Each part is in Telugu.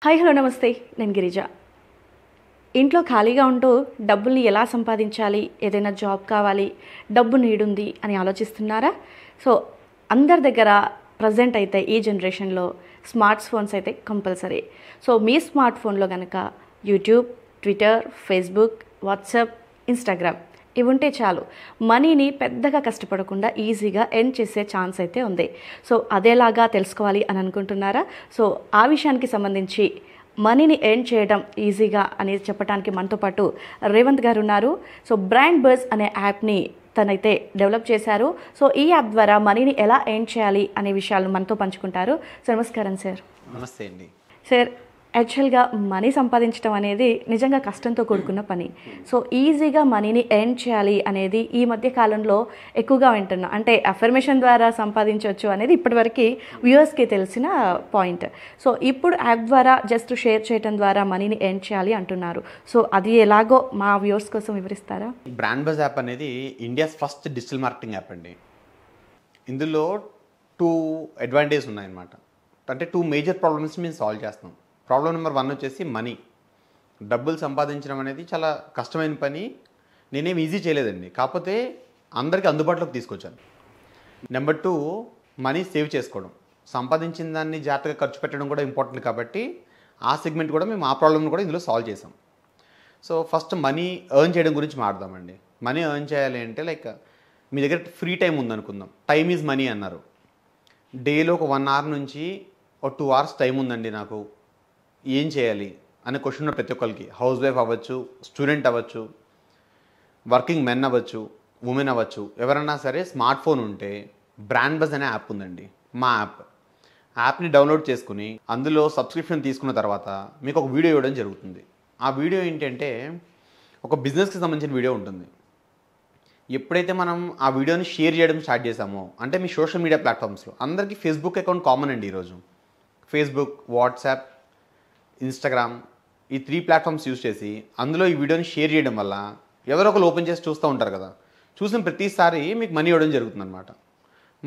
హాయ్ హలో నమస్తే, నేను గిరిజ. ఇంట్లో ఖాళీగా ఉంటూ డబ్బుల్ని ఎలా సంపాదించాలి, ఏదైనా జాబ్ కావాలి, డబ్బు నీడుంది అని ఆలోచిస్తున్నారా? సో అందరి దగ్గర ప్రజెంట్ అయితే ఈ జనరేషన్లో స్మార్ట్ ఫోన్స్ అయితే కంపల్సరీ. సో మీ స్మార్ట్ ఫోన్లో కనుక YouTube, Twitter, Facebook, WhatsApp, Instagram ఇవి ఉంటే చాలు, మనీని పెద్దగా కష్టపడకుండా ఈజీగా ఎర్న్ చేసే ఛాన్స్ అయితే ఉంది. సో అదేలాగా తెలుసుకోవాలి అని అనుకుంటున్నారా? సో ఆ విషయానికి సంబంధించి మనీని ఎర్న్ చేయడం ఈజీగా అని చెప్పడానికి మనతో పాటు రేవంత్ గారు ఉన్నారు. సో బ్రాండ్ బజ్ అనే యాప్ని తనైతే డెవలప్ చేశారు. సో ఈ యాప్ ద్వారా మనీని ఎలా ఎర్న్ చేయాలి అనే విషయాలను మనతో పంచుకుంటారు. సో నమస్కారం సార్. నమస్తే అండి. సార్, యాక్చువల్గా మనీ సంపాదించడం అనేది నిజంగా కష్టంతో కూడుకున్న పని. సో ఈజీగా మనీని ఎర్న్ చేయాలి అనేది ఈ మధ్య కాలంలో ఎక్కువగా వింటున్నాం. అంటే అఫర్మేషన్ ద్వారా సంపాదించవచ్చు అనేది ఇప్పటివరకు వ్యూవర్స్కి తెలిసిన పాయింట్. సో ఇప్పుడు యాప్ ద్వారా జస్ట్ షేర్ చేయడం ద్వారా మనీని ఎర్న్ చేయాలి అంటున్నారు. సో అది ఎలాగో మా వ్యూవర్స్ కోసం వివరిస్తారా? బ్రాండ్ బజ్ యాప్ అనేది India's first digital marketing app అండి. ఇందులో 2 అడ్వాంటేజెస్ ఉన్నాయన్నమాట. అంటే 2 మేజర్ ప్రాబ్లమ్స్ మేము సాల్వ్ చేస్తాం. ప్రాబ్లం నెంబర్ 1 వచ్చేసి మనీ. డబ్బులు సంపాదించడం అనేది చాలా కష్టమైన పని. నేనేం ఈజీ చేయలేదండి, కాకపోతే అందరికీ అందుబాటులోకి తీసుకొచ్చాను. నెంబర్ 2, మనీ సేవ్ చేసుకోవడం. సంపాదించిన దాన్ని జాగ్రత్తగా ఖర్చు పెట్టడం కూడా ఇంపార్టెంట్ కాబట్టి ఆ సెగ్మెంట్ కూడా మేము ఆ ప్రాబ్లమ్ని కూడా ఇందులో సాల్వ్ చేసాం. సో ఫస్ట్ మనీ ఎర్న్ చేయడం గురించి మాట్లాడదామండి. మనీ ఎర్న్ చేయాలి అంటే లైక్ మీ దగ్గర ఫ్రీ టైం ఉందనుకుందాం. టైమ్ ఈజ్ మనీ అన్నారు. డేలో ఒక 1 అవర్ నుంచి ఒక 2 అవర్స్ టైం ఉందండి నాకు, ఏం చేయాలి అనే క్వశ్చన్ ప్రతి ఒక్కరికి. హౌస్ వైఫ్ అవ్వచ్చు, స్టూడెంట్ అవ్వచ్చు, వర్కింగ్ మెన్ అవ్వచ్చు, ఉమెన్ అవ్వచ్చు, ఎవరన్నా సరే స్మార్ట్ ఫోన్ ఉంటే బ్రాండ్ బజ్ అనే యాప్ ఉందండి. మా యాప్ని డౌన్లోడ్ చేసుకుని అందులో సబ్స్క్రిప్షన్ తీసుకున్న తర్వాత మీకు ఒక వీడియో ఇవ్వడం జరుగుతుంది. ఆ వీడియో ఏంటంటే ఒక బిజినెస్కి సంబంధించిన వీడియో ఉంటుంది. ఎప్పుడైతే మనం ఆ వీడియోని షేర్ చేయడం స్టార్ట్ చేసామో, అంటే మీ సోషల్ మీడియా ప్లాట్ఫామ్స్లో అందరికీ ఫేస్బుక్ అకౌంట్ కామన్ అండి. ఈరోజు ఫేస్బుక్, వాట్సాప్, ఇన్స్టాగ్రామ్ ఈ 3 ప్లాట్ఫామ్స్ యూజ్ చేసి అందులో ఈ వీడియోని షేర్ చేయడం వల్ల ఎవరో ఒకరు ఓపెన్ చేసి చూస్తూ ఉంటారు కదా. చూసిన ప్రతిసారి మీకు మనీ ఇవ్వడం జరుగుతుంది అనమాట.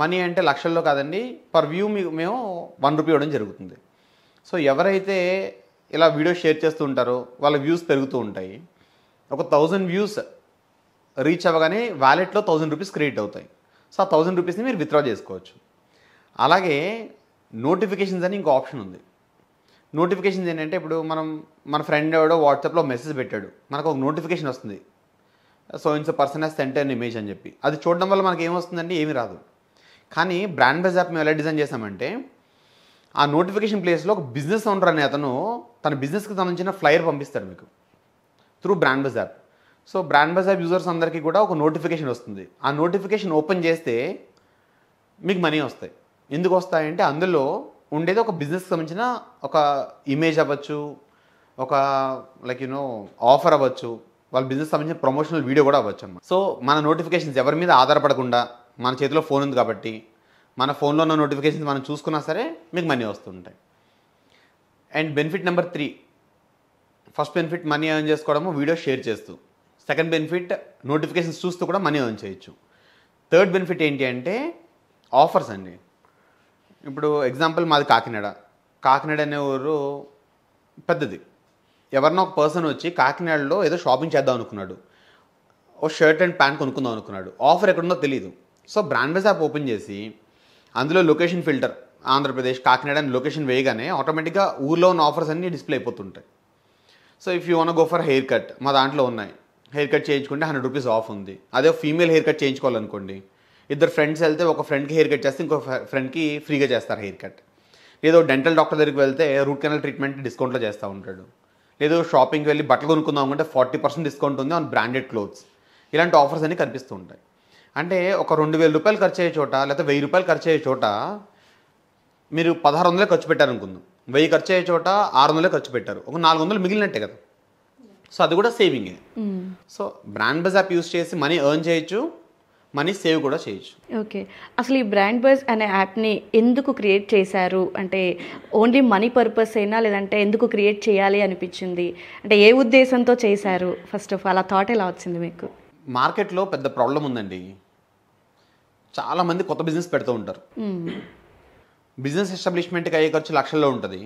మనీ అంటే లక్షల్లో కాదండి, పర్ వ్యూ మేము 1 రూపీ ఇవ్వడం జరుగుతుంది. సో ఎవరైతే ఇలా వీడియో షేర్ చేస్తూ ఉంటారో వాళ్ళ వ్యూస్ పెరుగుతూ ఉంటాయి. ఒక 1000 వ్యూస్ రీచ్ అవ్వగానే వ్యాలెట్లో 1000 రూపీస్ క్రెడిట్ అవుతాయి. సో ఆ 1000 రూపీస్ని మీరు విత్డ్రా చేసుకోవచ్చు. అలాగే నోటిఫికేషన్స్ అని ఇంకో ఆప్షన్ ఉంది. నోటిఫికేషన్స్ ఏంటంటే ఇప్పుడు మన ఫ్రెండ్ ఎవడో వాట్సాప్లో మెసేజ్ పెట్టాడు, మనకు ఒక నోటిఫికేషన్ వస్తుంది, so this person has sent an image అని చెప్పి. అది చూడడం వల్ల మనకి ఏమొస్తుందండి, ఏమీ రాదు. కానీ బ్రాండ్ బజ్ యాప్ మేము ఎలా డిజైన్ చేసామంటే ఆ నోటిఫికేషన్ ప్లేస్లో ఒక బిజినెస్ ఓనర్ అనే అతను తన బిజినెస్కి సంబంధించిన ఫ్లైర్ పంపిస్తాడు మీకు through brand buzz app. So brand buzz app users అందరికీ కూడా ఒక నోటిఫికేషన్ వస్తుంది. ఆ నోటిఫికేషన్ ఓపెన్ చేస్తే మీకు మనీ వస్తాయి. ఎందుకు వస్తాయంటే అందులో ఉండేది ఒక బిజినెస్కి సంబంధించిన ఒక ఇమేజ్ అవ్వచ్చు, ఒక లైక్ ఆఫర్ అవ్వచ్చు, వాళ్ళ బిజినెస్ సంబంధించిన ప్రమోషనల్ వీడియో కూడా అవ్వచ్చు అమ్మ. సో మన నోటిఫికేషన్స్ ఎవరి మీద ఆధారపడకుండా మన చేతిలో ఫోన్ ఉంది కాబట్టి మన ఫోన్లో ఉన్న నోటిఫికేషన్స్ మనం చూసుకున్నా సరే మీకు మనీ వస్తుంటాయి. And benefit number 3, first benefit money earn చేసుకోవడము వీడియో షేర్ చేస్తూ. సెకండ్ బెనిఫిట్ నోటిఫికేషన్స్ చూస్తూ కూడా మనీ ఎర్న్ చేయొచ్చు. థర్డ్ బెనిఫిట్ ఏంటి అంటే ఆఫర్స్ అండి. ఇప్పుడు ఎగ్జాంపుల్ మాది కాకినాడ అనే ఊరు పెద్దది. ఎవరినో ఒక పర్సన్ వచ్చి కాకినాడలో ఏదో షాపింగ్ చేద్దాం అనుకున్నాడు, ఓ షర్ట్ అండ్ ప్యాంట్ కొనుక్కుందాం అనుకున్నాడు. ఆఫర్ ఎక్కడుందో తెలియదు. So brand buzz app open చేసి అందులో లొకేషన్ ఫిల్టర్ ఆంధ్రప్రదేశ్ కాకినాడ అని లొకేషన్ వేయగానే ఆటోమేటిక్గా ఊర్లో ఉన్న ఆఫర్స్ అన్నీ డిస్ప్లే అయిపోతుంటాయి. So if you want go for haircut, మా దాంట్లో ఉన్నాయి. హెయిర్ కట్ చేయించుకుంటే 100 రూపీస్ ఆఫ్ ఉంది. అదే ఫీమేల్ హెయిర్ కట్ చేయించుకోవాలనుకోండి, 2 ఫ్రెండ్స్ వెళ్తే ఒక ఫ్రెండ్కి హెయిర్ కట్ చేస్తే ఇంకో ఫ్రెండ్కి ఫ్రీగా చేస్తారు హెయిర్ కట్. లేదో డెంటల్ డాక్టర్ దగ్గరికి వెళ్తే రూట్ కెనాల్ ట్రీట్మెంట్ డిస్కౌంట్లో చేస్తూ ఉంటాడు. లేదో షాపింగ్కి వెళ్ళి బట్టలు కొనుక్కుందాం అనుకుంటే 40% డిస్కౌంట్ ఉంది ఆన్ బ్రాండెడ్ క్లోత్స్. ఇలాంటి ఆఫర్స్ అన్నీ కనిపిస్తూ ఉంటాయి. అంటే ఒక 2000 రూపాయలు ఖర్చు అయ్యే చోట, లేకపోతే 1000 రూపాయలు ఖర్చు అయ్యే చోట మీరు 1600 ఖర్చు పెట్టారనుకుందాం. 1000 ఖర్చు అయ్యే చోట 600 ఖర్చు పెట్టారు, ఒక 400 మిగిలినట్టే కదా. సో అది కూడా సేవింగే. So brand buzz app use చేసి మనీ ఎర్న్ చేయొచ్చు, మనీ సేవ్ కూడా చేయొచ్చు. ఓకే, అసలు ఈ బ్రాండ్ బజ్ అనే యాప్ని ఎందుకు క్రియేట్ చేశారు? అంటే ఓన్లీ మనీ పర్పస్ అయినా, లేదంటే ఎందుకు క్రియేట్ చేయాలి అనిపించింది? అంటే ఏ ఉద్దేశంతో చేశారు? ఫస్ట్ ఆఫ్ ఆల్ ఆ థాట్ ఎలా వచ్చింది మీకు? మార్కెట్లో పెద్ద ప్రాబ్లం ఉందండి. చాలామంది కొత్త బిజినెస్ పెడుతూ ఉంటారు. బిజినెస్ ఎస్టాబ్లిష్మెంట్కి అయ్యే ఖర్చు లక్షల్లో ఉంటుంది.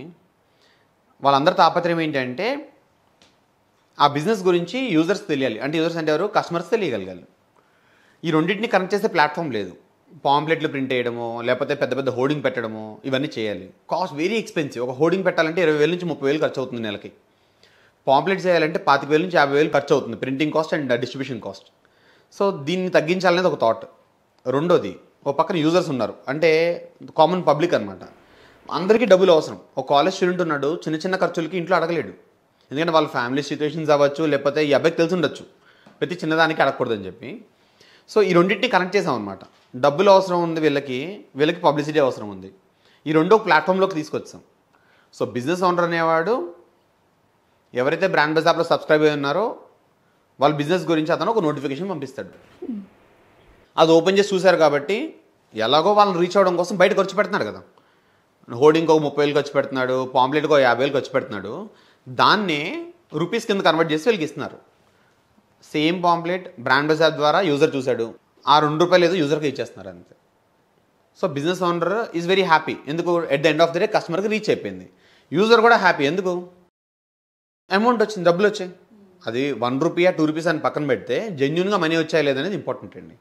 వాళ్ళందరి తాపత్రయం ఏంటంటే ఆ బిజినెస్ గురించి యూజర్స్ తెలియాలి. అంటే యూజర్స్ అంటే ఎవరు? కస్టమర్స్ తెలియగలగాలి. ఈ రెండింటిని కనెక్ట్ చేసే ప్లాట్ఫామ్ లేదు. పాంప్లెట్లు ప్రింట్ చేయడమో లేకపోతే పెద్ద పెద్ద హోర్డింగ్ పెట్టడమో ఇవన్నీ చేయాలి. Cost very expensive. ఒక హోర్డింగ్ పెట్టాలంటే 20,000 నుంచి 30,000 ఖర్చు అవుతుంది నెలకి. పాంప్లెట్ చేయాలంటే 25,000 నుంచి 50,000 ఖర్చు అవుతుంది, printing cost and distribution cost. So దీన్ని తగ్గించాలనేది ఒక థాట్. రెండోది, ఒక పక్కన యూజర్స్ ఉన్నారు, అంటే కామన్ పబ్లిక్ అనమాట. అందరికీ డబ్బులు అవసరం. ఒక కాలేజ్ స్టూడెంట్ ఉన్నాడు, చిన్న చిన్న ఖర్చులకి ఇంట్లో అడగలేడు. ఎందుకంటే వాళ్ళ ఫ్యామిలీ సిచ్యువేషన్స్ అవ్వచ్చు, లేకపోతే ఈ అబ్బాయికి తెలిసి ఉండొచ్చు ప్రతి చిన్నదానికి అడగకూడదని చెప్పి. సో ఈ రెండింటిని కనెక్ట్ చేసాం అనమాట. డబ్బులు అవసరం ఉంది వీళ్ళకి, వీళ్ళకి పబ్లిసిటీ అవసరం ఉంది. ఈ రెండో ప్లాట్ఫామ్లోకి తీసుకొచ్చాం. సో బిజినెస్ ఓనర్ అనేవాడు ఎవరైతే బ్రాండ్ బజ్ యాప్లో సబ్స్క్రైబ్ అయి ఉన్నారో వాళ్ళ బిజినెస్ గురించి అతను ఒక నోటిఫికేషన్ పంపిస్తాడు. అది ఓపెన్ చేసి చూశారు కాబట్టి ఎలాగో వాళ్ళని రీచ్ అవ్వడం కోసం బయట ఖర్చు పెడుతున్నాడు కదా. హోర్డింగ్కి ఒక 30,000 ఖర్చు పెడుతున్నాడు, పాంప్లెట్కి ఒక 50,000 ఖర్చు పెడుతున్నాడు. దాన్నే రూపీస్ కింద కన్వర్ట్ చేసి వీళ్ళకి ఇస్తున్నారు. Same pamphlet brand buzz app ద్వారా యూజర్ చూశాడు, ఆ ₹2 ఏదో యూజర్కి ఇచ్చేస్తున్నారు అంతే. So business owner is very happy. ఎందుకు? At the end of the day కస్టమర్కి రీచ్ అయిపోయింది. యూజర్ కూడా హ్యాపీ. ఎందుకు? అమౌంట్ వచ్చింది, డబ్బులు వచ్చాయి. అది ₹1 ₹2 అని పక్కన పెడితే జెన్యున్గా మనీ వచ్చాయి లేదనేది ఇంపార్టెంట్ అండి.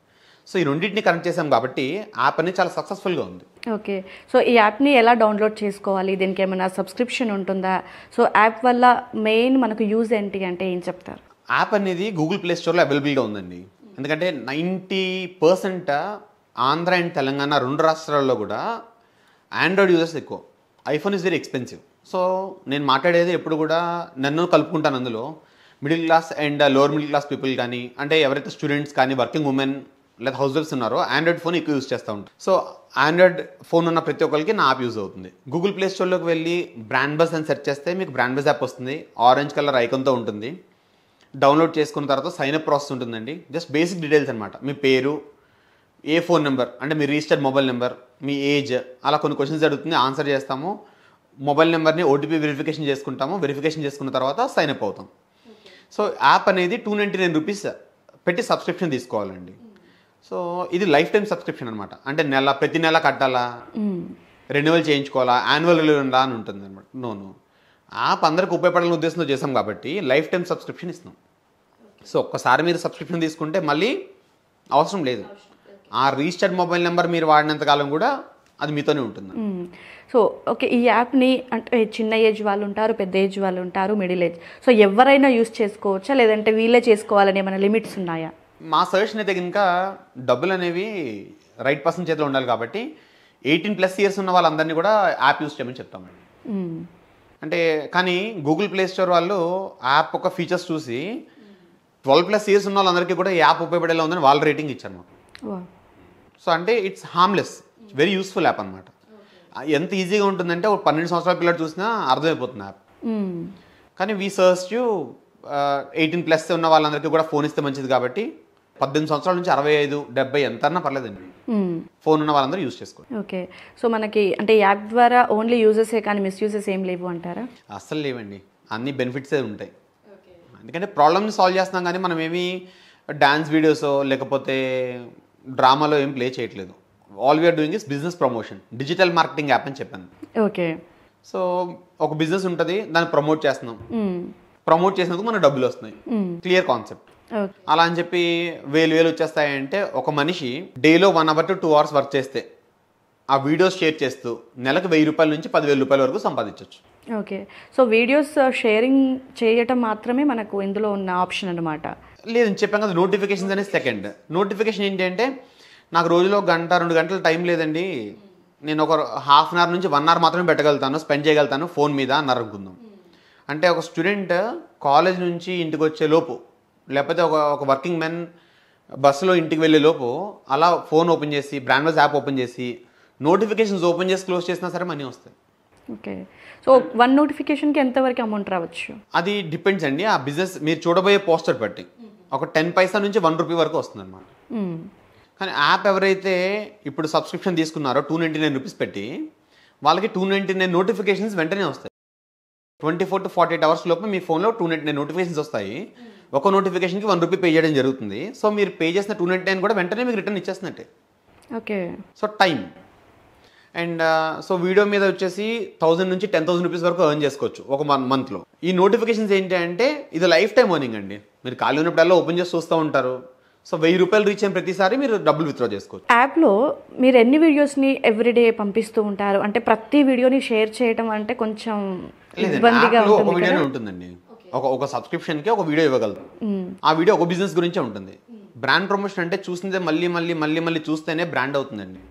సో ఈ రెండింటిని కనెక్ట్ చేసాం కాబట్టి యాప్ అనేది చాలా సక్సెస్ఫుల్గా ఉంది. ఓకే. సో ఈ యాప్ని ఎలా డౌన్లోడ్ చేసుకోవాలి? దీనికి ఏమైనా సబ్స్క్రిప్షన్ ఉంటుందా? సో యాప్ వల్ల మెయిన్ మనకు యూజ్ ఏంటి అంటే ఏం చెప్తారు? యాప్ అనేది గూగుల్ ప్లే స్టోర్లో అవైలబుల్గా ఉందండి. ఎందుకంటే 90% ఆంధ్ర అండ్ తెలంగాణ 2 రాష్ట్రాల్లో కూడా ఆండ్రాయిడ్ యూజర్స్ ఎక్కువ. IPhone is very expensive. So నేను మాట్లాడేది ఎప్పుడు కూడా నన్ను కలుపుకుంటాను అందులో. Middle class and lower middle class people కానీ, అంటే ఎవరైతే స్టూడెంట్స్ కానీ, వర్కింగ్ ఉమెన్ లేదా హౌస్ వైఫ్స్ ఉన్నారో ఆండ్రాయిడ్ ఫోన్ ఎక్కువ యూజ్ చేస్తూ ఉంటారు. సో ఆండ్రాయిడ్ ఫోన్ ఉన్న ప్రతి ఒక్కరికి నా యాప్ యూజ్ అవుతుంది. గూగుల్ ప్లే స్టోర్లోకి వెళ్ళి బ్రాండ్ బజ్ అని సెర్చ్ చేస్తే మీకు బ్రాండ్ బజ్ యాప్ వస్తుంది. ఆరెంజ్ కలర్ ఐకాన్తో ఉంటుంది. డౌన్లోడ్ చేసుకున్న తర్వాత సైన్అప్ ప్రాసెస్ ఉంటుందండి. జస్ట్ బేసిక్ డీటెయిల్స్ అనమాట. మీ పేరు, ఏ ఫోన్ నెంబర్ అంటే మీ రిజిస్టర్డ్ మొబైల్ నెంబర్, మీ ఏజ్, అలా కొన్ని క్వశ్చన్స్ అడుగుతుంది, ఆన్సర్ చేస్తాము. మొబైల్ నెంబర్ని ఓటీపీ వెరిఫికేషన్ చేసుకుంటాము. వెరిఫికేషన్ చేసుకున్న తర్వాత సైన్అప్ అవుతాం. సో యాప్ అనేది ₹299 పెట్టి సబ్స్క్రిప్షన్ తీసుకోవాలండి. సో ఇది లైఫ్ టైం సబ్స్క్రిప్షన్ అనమాట. అంటే ప్రతి నెల కట్టాలా, రెన్యువల్ చేయించుకోవాలా, యాన్యువల్ రిన్యూవల్ అని ఉంటుంది అనమాట. నోను, యాప్ అందరికి ఉపయోగపడాలని ఉద్దేశంతో చేసాం కాబట్టి లైఫ్ టైం సబ్స్క్రిప్షన్ ఇస్తున్నాం. సో ఒక్కసారి మీరు సబ్స్క్రిప్షన్ తీసుకుంటే మళ్ళీ అవసరం లేదు. ఆ రిజిస్టర్డ్ మొబైల్ నెంబర్ మీరు వాడినంతకాలం కూడా అది మీతోనే ఉంటుంది. సో ఓకే, ఈ యాప్ని అంటే చిన్న ఏజ్ వాళ్ళు ఉంటారు, పెద్ద ఏజ్ వాళ్ళు ఉంటారు, మిడిల్ ఏజ్. సో ఎవరైనా యూస్ చేసుకోవచ్చా, లేదంటే వీళ్ళే చేసుకోవాలని ఏమైనా లిమిట్స్ ఉన్నాయా? మా సజెషన్ అయితే కనుక డబ్బులు అనేవి రైట్ పర్సన్ చేతిలో ఉండాలి కాబట్టి 18+ ఇయర్స్ ఉన్న వాళ్ళందరినీ కూడా యాప్ యూస్ చేయమని చెప్తాము. అంటే కానీ గూగుల్ ప్లే స్టోర్ వాళ్ళు యాప్ ఒక ఫీచర్స్ చూసి 12+ ఇయర్స్ ఉన్న వాళ్ళందరికీ కూడా యాప్ ఉపయోగపడేలా ఉందని వాళ్ళు రేటింగ్ ఇచ్చారు మాకు. సో అంటే it's harmless, very useful app అనమాట. ఎంత ఈజీగా ఉంటుందంటే ఒక 12 సంవత్సరాల పిల్లలు చూసినా అర్థమైపోతుంది యాప్. కానీ వీ సర్చ్ 18+ ఉన్న వాళ్ళందరికీ కూడా ఫోన్ ఇస్తే మంచిది కాబట్టి 18 సంవత్సరాల నుంచి 65, 70 ఎంత అన్నా పర్లేదండి, ఫోన్ ఉన్న వాళ్ళందరూ యూజ్ చేసుకోండి. ఓకే. సో మనకి అంటే యాప్ ద్వారా ఓన్లీ యూజెసే కానీ మిస్యూజెస్ ఏం లేవు అంటారా? అస్సలు లేవండి, అన్ని బెనిఫిట్సే ఉంటాయి. ఎందుకంటే ప్రాబ్లమ్ని సాల్వ్ చేస్తున్నాం కానీ మనం ఏమి డాన్స్ వీడియోసో లేకపోతే డ్రామాలో ఏం ప్లే చేయట్లేదు. All we are doing is business promotion, digital marketing app అని చెప్పాను. ఓకే. సో ఒక బిజినెస్ ఉంటుంది, దాన్ని ప్రమోట్ చేస్తున్నాం. ప్రమోట్ చేసినందుకు మనకు డబ్బులు వస్తున్నాయి. Clear concept. అలా అని చెప్పి 1,000 వచ్చేస్తాయంటే ఒక మనిషి డేలో 1 hour to 2 hours వర్క్ చేస్తే ఆ వీడియోస్ షేర్ చేస్తూ నెలకు ₹1,000 నుంచి ₹10,000 వరకు సంపాదించవచ్చు. ఓకే. సో వీడియోస్ షేరింగ్ చేయటం మాత్రమే మనకు ఇందులో ఉన్న ఆప్షన్ అనమాట. లేదని చెప్పాం కదా, నోటిఫికేషన్స్ అనేది సెకండ్. నోటిఫికేషన్ ఏంటి అంటే నాకు రోజులో 1-2 గంటలు టైం లేదండి, నేను ఒక ½ an hour నుంచి 1 hour మాత్రమే పెట్టగలుగుతాను, స్పెండ్ చేయగలుగుతాను ఫోన్ మీద అన్నారు అనుకుందాం. అంటే ఒక స్టూడెంట్ కాలేజ్ నుంచి ఇంటికి వచ్చే లోపు, లేకపోతే ఒక వర్కింగ్ మెన్ బస్సులో ఇంటికి వెళ్ళే లోపు అలా ఫోన్ ఓపెన్ చేసి బ్రాండ్ బజ్ యాప్ ఓపెన్ చేసి నోటిఫికేషన్స్ ఓపెన్ చేసి క్లోజ్ చేసినా సరే మనీ వస్తాయి. ఓకే. సో 1 నోటిఫికేషన్కి ఎంతవరకు అమౌంట్ రావచ్చు? అది డిపెండ్స్ అండి, ఆ బిజినెస్ మీరు చూడబోయే పోస్టర్ బట్టి. ఒక 10 పైసా నుంచి ₹1 వరకు వస్తుంది అనమాట. కానీ యాప్ ఎవరైతే ఇప్పుడు సబ్స్క్రిప్షన్ తీసుకున్నారో ₹299 పెట్టి, వాళ్ళకి 299 నోటిఫికేషన్స్ వెంటనే వస్తాయి. 24 to 48 hours లోపు మీ ఫోన్లో 299 నోటిఫికేషన్స్ వస్తాయి. ఒక నోటిఫికేషన్కి ₹1 పే చేయడం జరుగుతుంది. సో మీరు పే చేసిన 299 కూడా వెంటనే మీకు రిటర్న్ ఇచ్చేస్తున్నట్టే. Okay. So time and so video మీద వచ్చేసి 1000 నుంచి 10,000 రూపీస్ వరకు ఎర్న్ చేసుకోవచ్చు ఒక మంత్లో. ఈ నోటిఫికేషన్స్ ఏంటి అంటే ఇది లైఫ్ టైం ఎర్నింగ్ అండి. మీరు ఖాళీ ఉన్నప్పుడల్లా ఓపెన్ చేసి చూస్తూ ఉంటారు. సో 1000 రూపాయలు రీచ్ అయిన ప్రతిసారి మీరు డబ్బులు విత్డ్రా చేసుకోవచ్చు. యాప్లో మీరు ఎన్ని వీడియోస్ని ఎవ్రీడే పంపిస్తూ ఉంటారు? అంటే ప్రతి వీడియోని షేర్ చేయడం అంటే కొంచెం ఇబ్బందిగా ఒక ఉంటుంది వీడియోనే కదా? ఉంటుందండి. ఒక సబ్స్క్రిప్షన్కి ఒక వీడియో ఇవ్వగలరు. ఆ వీడియో ఒక బిజినెస్ గురించే ఉంటుంది. బ్రాండ్ ప్రమోషన్ అంటే చూసిందే మళ్ళీ మళ్ళీ మళ్ళీ మళ్ళీ చూస్తేనే బ్రాండ్ అవుతుందండి.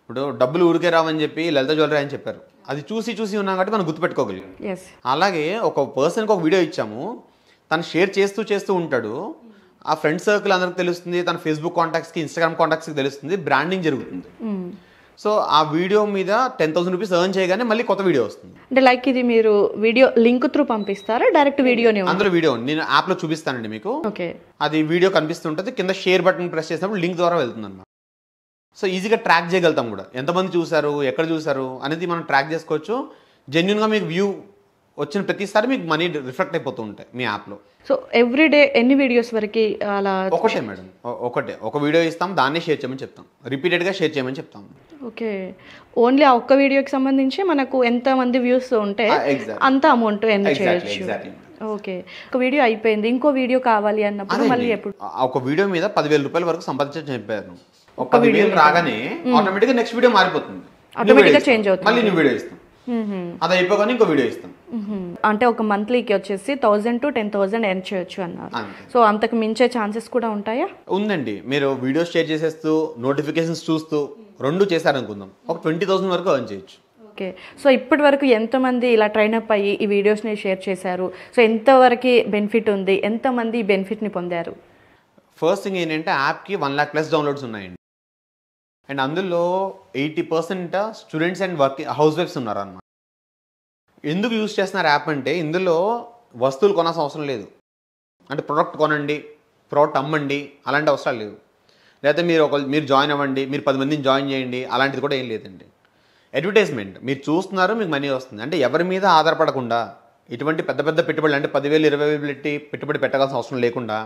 ఇప్పుడు డబ్బులు ఊరికే రావని చెప్పి లలిత జ్యువెలరీ అని చెప్పారు. అది చూసి చూసి ఉన్నాం కాబట్టి మనం గుర్తుపెట్టుకోగలిగాం. Yes. అలాగే ఒక పర్సన్కి ఒక వీడియో ఇచ్చాము, తను షేర్ చేస్తూ చేస్తూ ఉంటాడు. ఆ ఫ్రెండ్ సర్కిల్ అందరికి తెలుస్తుంది, తన ఫేస్బుక్ కాంటాక్ట్స్కి ఇన్స్టాగ్రామ్ కాంటాక్ట్స్కి తెలుస్తుంది, బ్రాండింగ్ జరుగుతుంది. సో ఆ వీడియో మీద 10,000 రూపీస్ ఎర్న్ చేయగానే మళ్ళీ కొత్త వీడియో వస్తుంది. అంటే లైక్ ఇది మీరు వీడియో లింక్ త్రూ పంపిస్తారా, డైరెక్ట్ వీడియోనే? అందులో వీడియో నేను యాప్లో చూపిస్తానండి మీకు. ఓకే. అది వీడియో కనిపిస్తుంటుంది, కింద షేర్ బటన్ ప్రెస్ చేసినప్పుడు లింక్ ద్వారా వెళ్తుంది అన్నమాట. సో ఈజీగా ట్రాక్ చేయగలుగుతాం కూడా, ఎంతమంది చూసారు, ఎక్కడ చూసారు అనేది మనం ట్రాక్ చేసుకోవచ్చు. జెన్యున్గా మీకు వ్యూ వచ్చిన ప్రతిసారి మీకు మనీ రిఫ్లెక్ట్ అయిపోతూ ఉంటాయి మీ యాప్లో. సో ఎవ్రీడే ఎన్ని వీడియోస్ వరకు అలా? ఒకటే మేడం, ఒకటే ఒక వీడియో ఇస్తాం, దాన్నే షేర్ చేయమని చెప్తాం, రిపీటెడ్గా షేర్ చేయమని చెప్తాం. ఓకే. ఓన్లీ ఆ ఒక్క వీడియోకి సంబంధించి మనకు ఎంత మంది వ్యూస్ ఉంటే అంత అమౌంట్ ఎర్న్ చేయొచ్చు. ఓకే. ఒక వీడియో అయిపోయింది, ఇంకో వీడియో కావాలి అన్నప్పుడు మళ్ళీ ఎప్పుడు? ఒక వీడియో మీద 10,000 రూపాయల వరకు సంపాదించని చెప్పారు. ఒక 10,000 రాగానే ఆటోమేటిక్గా నెక్స్ట్ వీడియో మారిపోతుంది, ఆటోమేటిక్గా చేంజ్ అవుతుంది. మళ్ళీ న్యూ వీడియో ఇస్తాం, అది అయిపోగానే ఇంకో వీడియో ఇస్తాం. అంటే ఒక మంత్లీకి వచ్చేసి 1000 to 10,000 ఎర్న్ చేయొచ్చు అన్నారు. సో అంతకు మించే ఛాన్సెస్ కూడా ఉంటాయా? ఉందండి. మీరు వీడియోస్ షేర్ చేసేస్తూ నోటిఫికేషన్స్ చూస్తూ రెండు చేశారనుకుందాం, ఒక 20,000 వరకు ఎర్న్ చేయొచ్చు. ఓకే. సో ఇప్పటి వరకు ఎంతమంది ఇలా ట్రైనప్ అయ్యి ఈ వీడియోస్ని షేర్ చేశారు? సో ఎంతవరకు బెనిఫిట్ ఉంది, ఎంతమంది ఈ బెనిఫిట్ని పొందారు? ఫస్ట్ థింగ్ ఏంటంటే యాప్కి 1 lakh ప్లస్ డౌన్లోడ్స్ ఉన్నాయండి. అండ్ అందులో 80% స్టూడెంట్స్ అండ్ హౌస్ వైఫ్స్ ఉన్నారు అన్నమాట. ఎందుకు యూజ్ చేస్తున్నారు యాప్ అంటే, ఇందులో వస్తువులు కొనాల్సిన అవసరం లేదు. అంటే ప్రోడక్ట్ కొనండి, ప్రోడక్ట్ అమ్మండి అలాంటి అవసరాలు లేవు. లేకపోతే మీరు జాయిన్ అవ్వండి, మీరు 10 మందిని జాయిన్ చేయండి, అలాంటిది కూడా ఏం లేదండి. అడ్వర్టైజ్మెంట్ మీరు చూస్తున్నారు, మీకు మనీ వస్తుంది. అంటే ఎవరి మీద ఆధారపడకుండా, ఇటువంటి పెద్ద పెద్ద పెట్టుబడులు అంటే 10,000 20,000 పెట్టి పెట్టుబడి పెట్టాల్సిన అవసరం లేకుండా,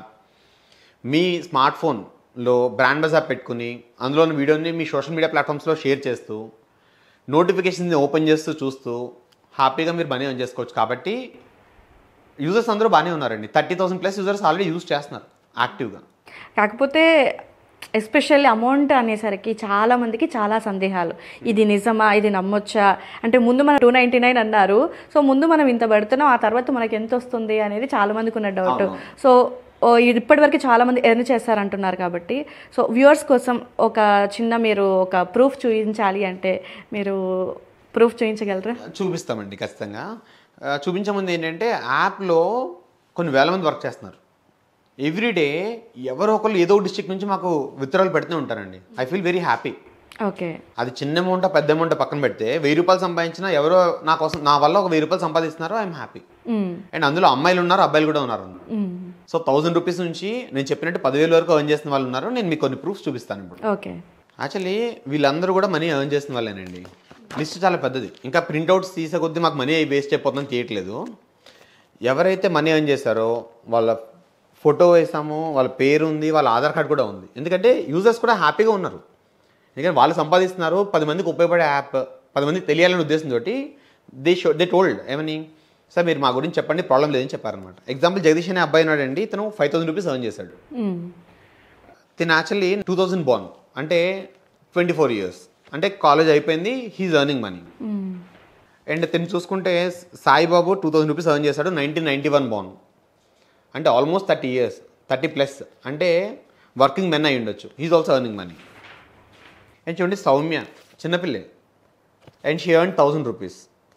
మీ స్మార్ట్ ఫోన్లో బ్రాండ్ బజార్ పెట్టుకుని అందులోని వీడియోని మీ సోషల్ మీడియా ప్లాట్ఫామ్స్లో షేర్ చేస్తూ, నోటిఫికేషన్ని ఓపెన్ చేస్తూ చూస్తూ హ్యాపీగా మీరు మనీ ఎర్న్ చేసుకోవచ్చు. కాబట్టి యూజర్స్ అందరూ బాగానే ఉన్నారండి. 30,000 ప్లస్ యూజర్స్ ఆల్రెడీ యూజ్ చేస్తున్నారు యాక్టివ్గా. కాకపోతే ఎస్పెషల్లీ అమౌంట్ అనేసరికి చాలా మందికి చాలా సందేహాలు. ఇది నిజమా, ఇది నమ్మొచ్చా? అంటే ముందు మనం 299 అన్నారు, సో ముందు మనం ఇంత పెడుతున్నాం, ఆ తర్వాత మనకి ఎంత వస్తుంది అనేది చాలా మందికి ఉన్న డౌట్. సో ఇప్పటివరకు చాలా మంది ఎర్న్ చేస్తారంటున్నారు కాబట్టి, సో వ్యూవర్స్ కోసం ఒక చిన్న మీరు ఒక ప్రూఫ్ చూపించాలి అంటే మీరు ప్రూఫ్ చూపించగలరా? చూపిస్తామండి ఖచ్చితంగా. చూపించే ముందు ఏంటంటే యాప్లో కొన్ని వేల మంది వర్క్ చేస్తున్నారు. ఎవ్రీడే ఎవరో ఒకళ్ళు ఏదో డిస్ట్రిక్ట్ నుంచి మాకు విత్డ్రాలు పెడుతూ ఉంటారండి. I feel very happy. Okay. అది చిన్న అమౌంట్ పెద్ద అమౌంట్ పక్కన పెడితే 1000 రూపాయలు సంపాదించినా ఎవరో నా కోసం నా వల్ల ఒక 1000 రూపాయలు సంపాదిస్తున్నారు, ఐఎమ్ హ్యాపీ. అండ్ అందులో అమ్మాయిలు ఉన్నారు, అబ్బాయిలు కూడా ఉన్నారు. సో 1000 రూపీస్ నుంచి నేను చెప్పినట్టు 10,000 వరకు ఎర్న్ చేసిన వాళ్ళు ఉన్నారు. నేను మీకు కొన్ని ప్రూఫ్స్ చూపిస్తాను ఇప్పుడు. ఓకే. యాక్చువల్లీ వీళ్ళందరూ కూడా మనీ ఎర్న్ చేసిన వాళ్ళేనండి. లిస్ట్ చాలా పెద్దది. ఇంకా ప్రింట్అవుట్స్ తీసే కొద్దీ మాకు మనీ వేస్ట్ అయిపోతుందని తీయట్లేదు. ఎవరైతే మనీ ఎర్న్ చేశారో వాళ్ళ ఫోటో వేసాము, వాళ్ళ పేరు ఉంది, వాళ్ళ ఆధార్ కార్డు కూడా ఉంది. ఎందుకంటే యూజర్స్ కూడా హ్యాపీగా ఉన్నారు. ఎందుకంటే వాళ్ళు సంపాదిస్తున్నారు, 10 మందికి ఉపయోగపడే యాప్, 10 మందికి తెలియాలనే ఉద్దేశంతో దే టోల్డ్ ఏమని, సార్ మీరు మా గురించి చెప్పండి, ప్రాబ్లం లేదని చెప్పారనమాట. ఎగ్జాంపుల్ జగదీష్ అనే అబ్బాయి ఉన్నాడండి, ఇతను 5,000 రూపీస్ ఎర్న్ చేశాడు. తిను యాక్చువల్లీ 2000 బోర్న్, అంటే 24 years, అంటే కాలేజ్ అయిపోయింది, హీఈస్ ఎర్నింగ్ మనీ. అండ్ తిను చూసుకుంటే సాయిబాబు 2000 రూపీస్ ఎర్న్ చేశాడు, 1991 బోర్న్, అంటే ఆల్మోస్ట్ 30 years, 30+, అంటే వర్కింగ్ మెన్ అయి ఉండొచ్చు. He's also earning money. And చూడండి సౌమ్య చిన్నపిల్లే, and she earn 1000 rupees.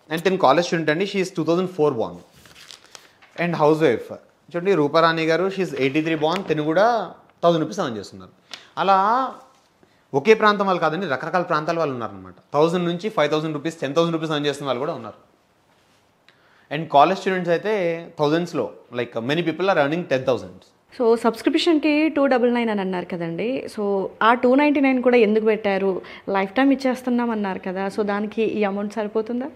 And తిను కాలేజ్ స్టూడెంట్ అండి, she's 2004 born. And housewife చూడండి రూపారాణి గారు, షీఈస్ 83 బోర్న్, తిను కూడా 1000 రూపీస్ ఎర్న్ చేస్తున్నారు. అలా ఒకే ప్రాంతం వాళ్ళు కాదండి, రకరకాల ప్రాంతాల వాళ్ళు ఉన్నారనమాట. 1000 నుంచి 5,000 రూపీస్, 10,000 రూపీస్ ఎర్న్ చేస్తున్న వాళ్ళు కూడా ఉన్నారు. అండ్ కాలేజ్ స్టూడెంట్స్ అయితే థౌజండ్స్లో, like many people are earning 10,000. So సబ్స్క్రిప్షన్కి 299 అని అన్నారు కదండి. సో ఆ 299 కూడా ఎందుకు పెట్టారు? లైఫ్ టైం ఇచ్చేస్తున్నాం అన్నారు కదా, సో దానికి ఈ అమౌంట్ సరిపోతుందా?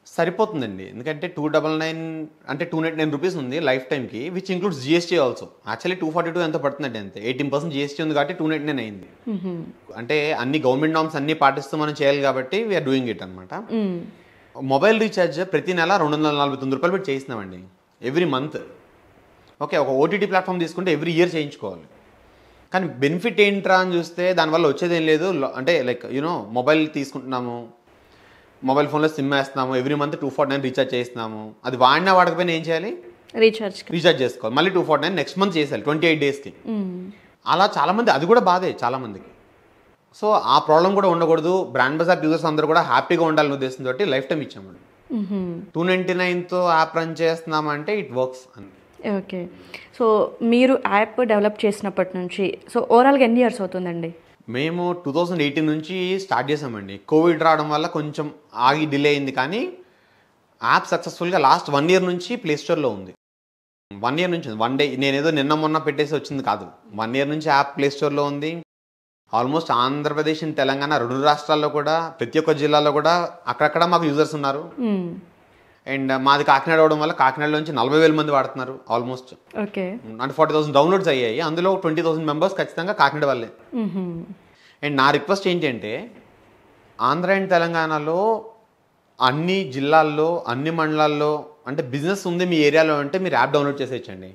సరిపోతుందండి, ఎందుకంటే 299 అంటే 299 రూపీస్ ఉంది లైఫ్ టైంకి, which includes GST also. Actually 242 ఎంత పడుతుందండి, అంతే 18% జిఎస్టీ ఉంది కాబట్టి 299 అయింది. అంటే అన్ని గవర్నమెంట్ నామ్స్ అన్ని పాటిస్తూ మనం చేయాలి కాబట్టి వీఆర్ డూయింగ్ ఇట్ అనమాట. మొబైల్ రీఛార్జ్ ప్రతి నెల 249 రూపాయలు పెట్టి చేయిస్తున్నామండి ఎవ్రీ మంత్. ఓకే, ఒక ఓటీటీ ప్లాట్ఫామ్ తీసుకుంటే ఎవ్రీ ఇయర్ చేయించుకోవాలి. కానీ బెనిఫిట్ ఏంట్రా అని చూస్తే దానివల్ల వచ్చేది ఏం లేదు. అంటే లైక్ మొబైల్ తీసుకుంటున్నాము, మొబైల్ ఫోన్లో సిమ్ వేస్తున్నాము, ఎవ్రీ మంత్ 249 రీఛార్జ్ చేస్తున్నాము. అది వాడినా వాడకపోయినా ఏం చేయాలి, రీఛార్జ్ చేసుకోవాలి. మళ్ళీ 249 నెక్స్ట్ మంత్ చేయాలి 28 డేస్కి. అలా చాలామంది, అది కూడా బాధే చాలామందికి. సో ఆ ప్రాబ్లం కూడా ఉండకూడదు, బ్రాండ్ బజార్ యూజర్స్ అందరూ కూడా హ్యాపీగా ఉండాలనే ఉద్దేశంతో లైఫ్ టైం ఇచ్చాము. 299తో యాప్ రన్ చేస్తున్నామంటే ఇట్ వర్క్స్ అని. ఓకే, సో మీరు యాప్ డెవలప్ చేసినప్పటి నుంచి సో ఓవరాల్గా ఎన్ని ఇయర్స్ అవుతుందండి? మేము 2018 నుంచి స్టార్ట్ చేసామండి. కోవిడ్ రావడం వల్ల కొంచెం ఆగి డిలే అయింది, కానీ యాప్ సక్సెస్ఫుల్గా లాస్ట్ 1 ఇయర్ నుంచి ప్లే స్టోర్లో ఉంది. 1 ఇయర్ నుంచి, 1 డే, నేనేదో నిన్న మొన్న పెట్టేసి వచ్చింది కాదు. 1 ఇయర్ నుంచి యాప్ ప్లే స్టోర్లో ఉంది. ఆల్మోస్ట్ ఆంధ్రప్రదేశ్ అండ్ తెలంగాణ 2 రాష్ట్రాల్లో కూడా, ప్రతి ఒక్క జిల్లాలో కూడా అక్కడక్కడ మాకు యూజర్స్ ఉన్నారు. అండ్ మాది కాకినాడ అవడం వల్ల కాకినాడలోంచి 40,000 మంది వాడుతున్నారు ఆల్మోస్ట్. ఓకే, అంటే 40,000 డౌన్లోడ్స్ అయ్యాయి, అందులో 20,000 మెంబర్స్ ఖచ్చితంగా కాకినాడ వాళ్ళే. అండ్ నా రిక్వెస్ట్ ఏంటంటే, ఆంధ్ర అండ్ తెలంగాణలో అన్ని జిల్లాల్లో, అన్ని మండలాల్లో అంటే బిజినెస్ ఉంది మీ ఏరియాలో అంటే మీరు యాప్ డౌన్లోడ్ చేసేయచ్చండి.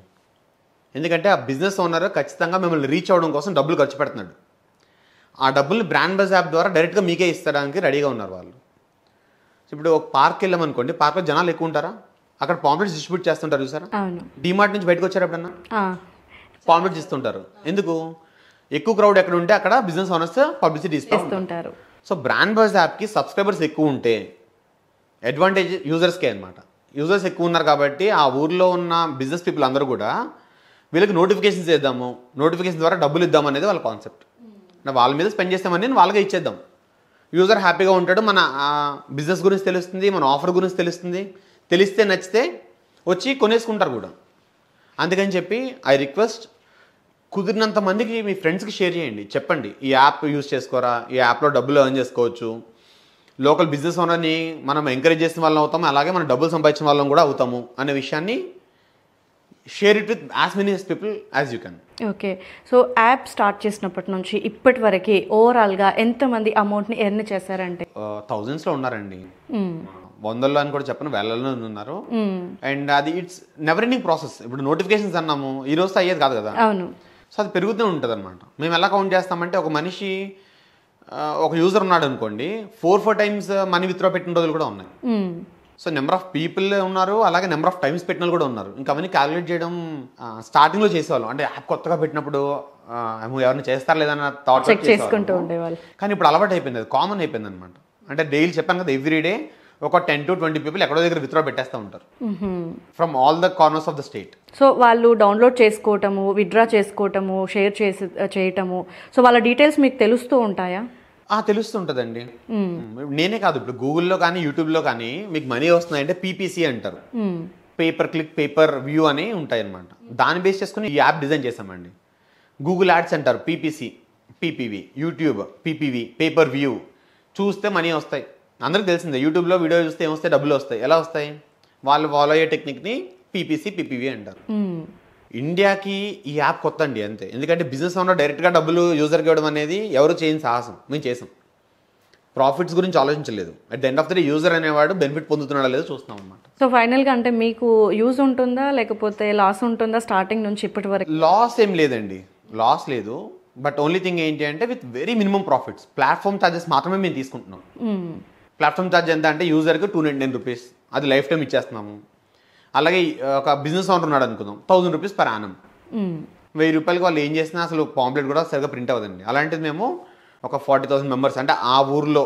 ఎందుకంటే ఆ బిజినెస్ ఓనర్ ఖచ్చితంగా మిమ్మల్ని రీచ్ అవ్వడం కోసం డబ్బులు ఖర్చు పెడుతున్నాడు. ఆ డబ్బుల్ని బ్రాండ్ బజ్ యాప్ ద్వారా డైరెక్ట్గా మీకే ఇస్తడానికి రెడీగా ఉన్నారు వాళ్ళు. ఇప్పుడు ఒక పార్క్ వెళ్ళామనుకోండి, పార్క్లో జనాలు ఎక్కువ ఉంటారా, అక్కడ పాంప్లెట్స్ డిస్ట్రిబ్యూట్ చేస్తుంటారు చూసారా. డిమార్ట్ నుంచి బయటకు వచ్చారు ఎప్పుడన్నా, పాంప్లెట్స్ ఇస్తుంటారు. ఎందుకు, ఎక్కువ క్రౌడ్ ఎక్కడ ఉంటే అక్కడ బిజినెస్ ఓనర్స్ పబ్లిసిటీ ఇస్తుంటారు. సో బ్రాండ్ బజ్ యాప్కి సబ్స్క్రైబర్స్ ఎక్కువ ఉంటే అడ్వాంటేజ్ యూజర్స్కే అనమాట. యూజర్స్ ఎక్కువ ఉన్నారు కాబట్టి ఆ ఊర్లో ఉన్న బిజినెస్ పీపుల్ అందరూ కూడా వీళ్ళకి నోటిఫికేషన్స్ ఇద్దాము, నోటిఫికేషన్ ద్వారా డబ్బులు ఇద్దాం అనేది వాళ్ళ కాన్సెప్ట్. వాళ్ళ మీద స్పెండ్ చేస్తామని వాళ్ళకే ఇచ్చేద్దాం, యూజర్ హ్యాపీగా ఉంటాడు, మన బిజినెస్ గురించి తెలుస్తుంది, మన ఆఫర్ గురించి తెలుస్తుంది, తెలిస్తే నచ్చితే వచ్చి కొనేసుకుంటారు కూడా. అందుకని చెప్పి ఐ రిక్వెస్ట్, కుదిరినంత మందికి మీ ఫ్రెండ్స్కి షేర్ చేయండి, చెప్పండి ఈ యాప్ యూజ్ చేసుకోరా, ఈ యాప్లో డబ్బులు ఎర్న్ చేసుకోవచ్చు, లోకల్ బిజినెస్ ఓనర్ని మనం ఎంకరేజ్ చేసిన వాళ్ళం అవుతాము, అలాగే మనం డబ్బులు సంపాదించిన వాళ్ళం కూడా అవుతాము అనే విషయాన్ని share it with as many people as you can. Okay, so app start చేసినప్పటి నుంచి ఇప్పటి వరకు ఓవరాల్గా ఎంతమంది అమౌంట్ని ఎర్న్ చేశారంటే? థౌజండ్స్లో ఉన్నారండి, 100లో అని కూడా చెప్పను, వేలలో ఉన్నారు. అండ్ అది ఇట్స్ నెవర్ ఎండింగ్ ప్రాసెస్. ఇప్పుడు నోటిఫికేషన్స్ అన్నాము, ఈ రోజుతో అయ్యేది కాదు కదా. అవును, సో అది పెరుగుతూనే ఉంటుంది అనమాట. మేము ఎలా కౌంట్ చేస్తామంటే, ఒక మనిషి ఒక యూజర్ ఉన్నాడు అనుకోండి, 4 టైమ్స్ మనీ విత్డ్రా పెట్టిన రోజులు కూడా ఉన్నాయి. సో నెంబర్ ఆఫ్ పీపుల్ ఉన్నారు, అలాగే నెంబర్ ఆఫ్ టైమ్స్ పెట్టిన కూడా ఉన్నారు. ఇంకా అవన్నీ క్యాలిక్యులేట్ చేయడం స్టార్టింగ్లో చేసేవాళ్ళం. అంటే యాప్ కొత్తగా పెట్టినప్పుడు ఎవరిని చేస్తారు లేదన్న థాట్ చేసుకుంటూ ఉండేవాళ్ళు. కానీ ఇప్పుడు అలవాటు అయిపోయింది, అది కామన్ అయిపోయింది అనమాట. అంటే డైలీ చెప్పాను కదా, ఎవ్రీ డే ఒక 10 to 20 పీపుల్ ఎక్కడో దగ్గర విత్డ్రా పెట్టేస్తూ ఉంటారు from all the corners of the state. So వాళ్ళు డౌన్లోడ్ చేసుకోవటము, విత్డ్రా చేసుకోవటము, షేర్ చేయటము, సో వాళ్ళ డీటెయిల్స్ మీకు తెలుస్తూ ఉంటాయా? తెలుస్తుంటుందండి. నేనే కాదు, ఇప్పుడు గూగుల్లో కానీ యూట్యూబ్లో కానీ మీకు మనీ వస్తున్నాయంటే పీపీసీ అంటారు, పేపర్ క్లిక్, పేపర్ వ్యూ అని ఉంటాయి అనమాట. దాన్ని బేస్ చేసుకుని ఈ యాప్ డిజైన్ చేసామండి. గూగుల్ యాడ్స్ అంటారు పీపీసీ, పీపీవీ, యూట్యూబ్ పీపీవీ, పేపర్ వ్యూ. చూస్తే మనీ వస్తాయి, అందరికి తెలిసిందే. యూట్యూబ్లో వీడియో చూస్తే ఏమొస్తాయి, డబ్బులు వస్తాయి. ఎలా వస్తాయి, వాళ్ళు ఫాలో అయ్యే టెక్నిక్ని పీపీసీ, పీపీవీ అంటారు. ఇండియాకి ఈ యాప్ కొత్త అండి, అంతే. ఎందుకంటే బిజినెస్ ఓనర్ డైరెక్ట్గా డబ్బులు యూజర్కి ఇవ్వడం అనేది ఎవరు చేయని సాహసం, మేము చేసాం. ప్రాఫిట్స్ గురించి ఆలోచించలేదు. At the end of the day user అనేవాడు బెనిఫిట్ పొందుతున్నాడో లేదో చూస్తున్నాం అనమాట. సో ఫైనల్గా అంటే మీకు యూజ్ ఉంటుందా లేకపోతే లాస్ ఉంటుందా స్టార్టింగ్ నుంచి ఇప్పటి వరకు? లాస్ ఏం లేదండి, లాస్ లేదు. బట్ ఓన్లీ థింగ్ ఏంటి అంటే with very minimum profits. Platform charges మాత్రమే మేము తీసుకుంటున్నాం. ప్లాట్ఫామ్ ఛార్జ్ ఎంత అంటే యూజర్కి 299 రూపీస్, అది లైఫ్ టైం ఇచ్చేస్తున్నాము. అలాగే ఒక బిజినెస్ ఓనర్ ఉన్నాడు అనుకుందాం, 1000 రూపీస్ పర్ యానం. 1000 రూపాయలకి వాళ్ళు ఏం చేసినా అసలు పాంప్లెట్ కూడా సరిగ్గా ప్రింట్ అవ్వదండి. అలాంటిది మేము ఒక 40,000 మెంబర్స్, అంటే ఆ ఊర్లో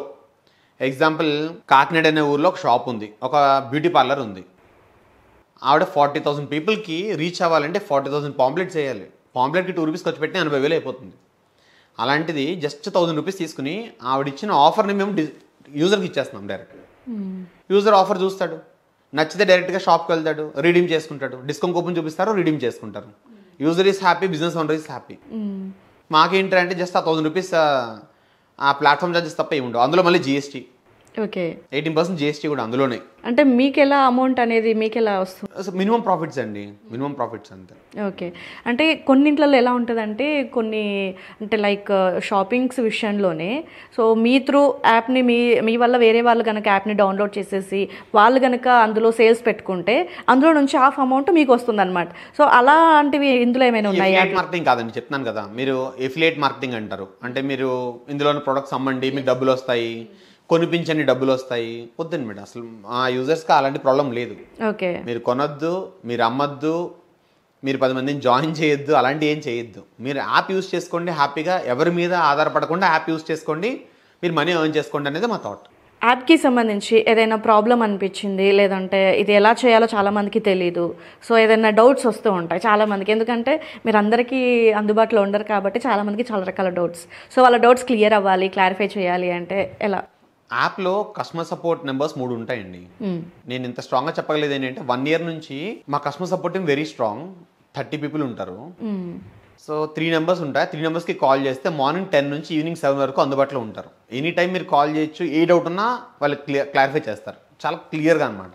ఎగ్జాంపుల్ కాకినాడ అనే ఊర్లో ఒక షాప్ ఉంది, ఒక బ్యూటీ పార్లర్ ఉంది. ఆవిడ 40,000 పీపుల్కి రీచ్ అవ్వాలంటే 40,000 పాంప్లెట్స్ వేయాలి. పాంప్లెట్కి 2 రూపీస్ ఖర్చు పెట్టినా 80,000 అయిపోతుంది. అలాంటిది జస్ట్ 1000 రూపీస్ తీసుకుని ఆవిడ ఇచ్చిన ఆఫర్ని మేము యూజర్కి ఇచ్చేస్తున్నాం డైరెక్ట్. యూజర్ ఆఫర్ చూస్తాడు, నచ్చితే డైరెక్ట్గా షాప్కి వెళ్తాడు, రీడీమ్ చేసుకుంటాడు. డిస్కౌంట్ కూపన్ చూపిస్తారు, రీడీమ్ చేసుకుంటారు. User is happy, business owner is happy. మాకేంటంటే జస్ట్ ఆ 1000 రూపీస్ ఆ ప్లాట్ఫామ్ ఛార్జెస్ తప్ప ఏమి ఉండవు. అందులో మళ్ళీ జిఎస్టీ. ఓకే. 18% GST కూడా అందులోనే. అంటే మీకెలా అమౌంట్ అనేది మీకెలా వస్తుంది? మినిమం ప్రాఫిట్స్ అండి, మినిమం ప్రాఫిట్స్ అంతే. ఓకే. అంటే కొన్నింట్లలో ఎలా ఉంటుందంటే కొన్ని అంటే లైక్ షాపింగ్స్ విషయంలోనే సో మీ త్రూ యాప్ని మీ వల్ల వేరే వాళ్ళు కనుక యాప్ని డౌన్లోడ్ చేసేసి వాళ్ళు కనుక అందులో సేల్స్ పెట్టుకుంటే అందులో నుంచి హాఫ్ అమౌంట్ మీకు వస్తుంది అనమాట. సో అలాంటివి ఇందులో ఏమైనా ఉన్నాయి? ఎఫిలియేట్ మార్కెటింగ్ కాదండి, చెప్తున్నాను కదా. మీరు ఎఫిలియేట్ మార్కెటింగ్ అంటారు, అంటే మీరు ఇందులోని ప్రొడక్ట్స్ అమ్మండి మీకు డబ్బులు వస్తాయి, కొనిపించండి డబ్బులు వస్తాయి. వద్దండి మేడం, అసలు ఆ యూజర్స్కి అలాంటి ప్రాబ్లం లేదు. ఓకే. మీరు కొనొద్దు, మీరు అమ్మొద్దు, మీరు 10 మందిని జాయిన్ చేయొద్దు, అలాంటి ఏం చేయొద్దు. మీరు యాప్ యూస్ చేసుకోండి, హ్యాపీగా ఎవరి మీద ఆధారపడకుండా యాప్ యూస్ చేసుకోండి, మీరు మనీ ఎర్న్ చేసుకోండి అనేది మా థాట్. యాప్కి సంబంధించి ఏదైనా ప్రాబ్లం అనిపించింది లేదంటే ఇది ఎలా చేయాలో చాలామందికి తెలీదు, సో ఏదైనా డౌట్స్ వస్తూ ఉంటాయి చాలామందికి, ఎందుకంటే మీరు అందరికీ అందుబాటులో ఉండరు కాబట్టి చాలామందికి చాలా రకాల డౌట్స్. సో వాళ్ళ డౌట్స్ క్లియర్ అవ్వాలి, క్లారిఫై చేయాలి అంటే ఎలా? యాప్లో కస్టమర్ సపోర్ట్ నెంబర్స్ 3 ఉంటాయండి. నేను ఇంత స్ట్రాంగ్గా చెప్పగలేదు ఏంటంటే 1 year నుంచి మా customer support team very strong, 30 people ఉంటారు. సో 3 numbers ఉంటాయి. 3 numbersకి కాల్ చేస్తే మార్నింగ్ 10 నుంచి ఈవినింగ్ 7 వరకు అందుబాటులో ఉంటారు. ఎనీ టైం మీరు కాల్ చేయొచ్చు, ఏ డౌట్ ఉన్నా వాళ్ళు క్లారిఫై చేస్తారు చాలా క్లియర్గా అనమాట.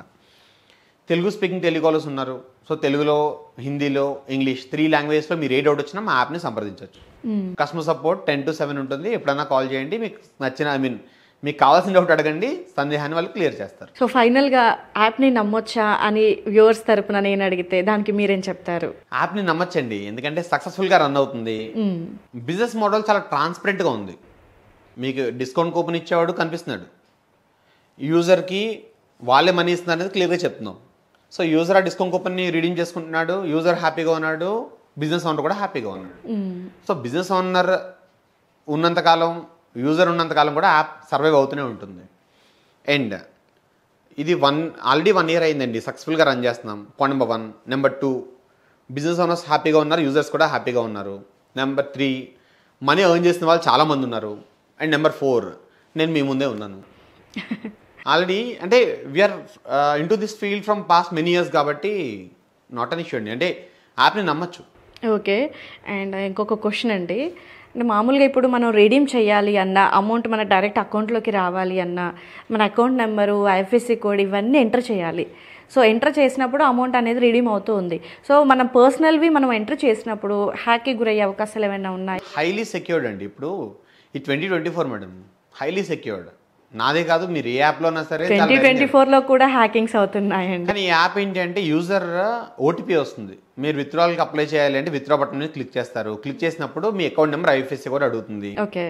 తెలుగు స్పీకింగ్ టెలికాలర్స్ ఉన్నారు. సో తెలుగులో, హిందీలో, ఇంగ్లీష్ 3 languagesలో మీరు ఏ డౌట్ వచ్చినా మా యాప్ని సంప్రదించవచ్చు. కస్టమర్ సపోర్ట్ 10 to 7 ఉంటుంది. ఎప్పుడైనా కాల్ చేయండి, మీకు నచ్చిన మీకు కావాల్సిన డౌట్ అడగండి, సందేహాన్ని వాళ్ళు క్లియర్ చేస్తారు. సో ఫైనల్గా యాప్ని నమ్మొచ్చా అని వ్యూవర్స్ తరపున నేను అడిగితే దానికి మీరేం చెప్తారు? యాప్ని నమ్మచ్చండి, ఎందుకంటే సక్సెస్ఫుల్గా రన్ అవుతుంది. బిజినెస్ మోడల్ చాలా ట్రాన్స్పరెంట్గా ఉంది. మీకు డిస్కౌంట్ కూపన్ ఇచ్చేవాడు కనిపిస్తున్నాడు, యూజర్కి వాళ్ళే మనీ ఇస్తున్నారు అనేది క్లియర్గా చెప్తున్నాం. సో యూజర్ ఆ డిస్కౌంట్ కూపన్ని రీడీమ్ చేసుకుంటున్నాడు, యూజర్ హ్యాపీగా ఉన్నాడు, బిజినెస్ ఓనర్ కూడా హ్యాపీగా ఉన్నాడు. సో బిజినెస్ ఓనర్ ఉన్నంతకాలం, యూజర్ ఉన్నంతకాలం కూడా యాప్ సర్వైవ్ అవుతూనే ఉంటుంది. అండ్ ఇది ఆల్రెడీ 1 year అయిందండి, సక్సెస్ఫుల్గా రన్ చేస్తున్నాం. Point number 1. Number 2, business owners హ్యాపీగా ఉన్నారు, యూజర్స్ కూడా హ్యాపీగా ఉన్నారు. నెంబర్ 3, మనీ ఎర్న్ చేసిన వాళ్ళు చాలామంది ఉన్నారు. అండ్ నెంబర్ 4, నేను మీ ముందే ఉన్నాను ఆల్రెడీ. అంటే we are into this field from past many years కాబట్టి నాట్ అన్ ఇష్యూ అండి, అంటే యాప్ని నమ్మచ్చు. ఓకే. అండ్ ఇంకొక క్వశ్చన్ అండి, అంటే మామూలుగా ఇప్పుడు మనం రీడీమ్ చేయాలి అన్న అమౌంట్ మన డైరెక్ట్ అకౌంట్లోకి రావాలి అన్న మన అకౌంట్ నెంబరు, ఐఎఫ్ఎస్సి కోడ్ ఇవన్నీ ఎంటర్ చేయాలి. సో ఎంటర్ చేసినప్పుడు అమౌంట్ అనేది రీడీమ్ అవుతూ ఉంది. సో మనం పర్సనల్వి మనం ఎంటర్ చేసినప్పుడు హ్యాక్కి గురయ్యే అవకాశాలు ఏమైనా ఉన్నాయి? హైలీ సెక్యూర్డ్ అండి. ఇప్పుడు ఈ 2024 మేడం హైలీ సెక్యూర్డ్. నాదే కాదు, మీరు ఏ యాప్లో ఉన్నా సరే 2024లో కూడా హ్యాకింగ్స్ అవుతున్నాయండి. కానీ ఈ యాప్ ఏంటి అంటే యూజర్ ఓటీపీ వస్తుంది, మీరు విత్డ్రాల్కి అప్లై చేయాలి అంటే విత్డ్రా బటన్ మీద క్లిక్ చేస్తారు. క్లిక్ చేసినప్పుడు మీ అకౌంట్ నెంబర్, ఐఎఫ్ఎస్సి కూడా అడుగుతుంది. ఓకే.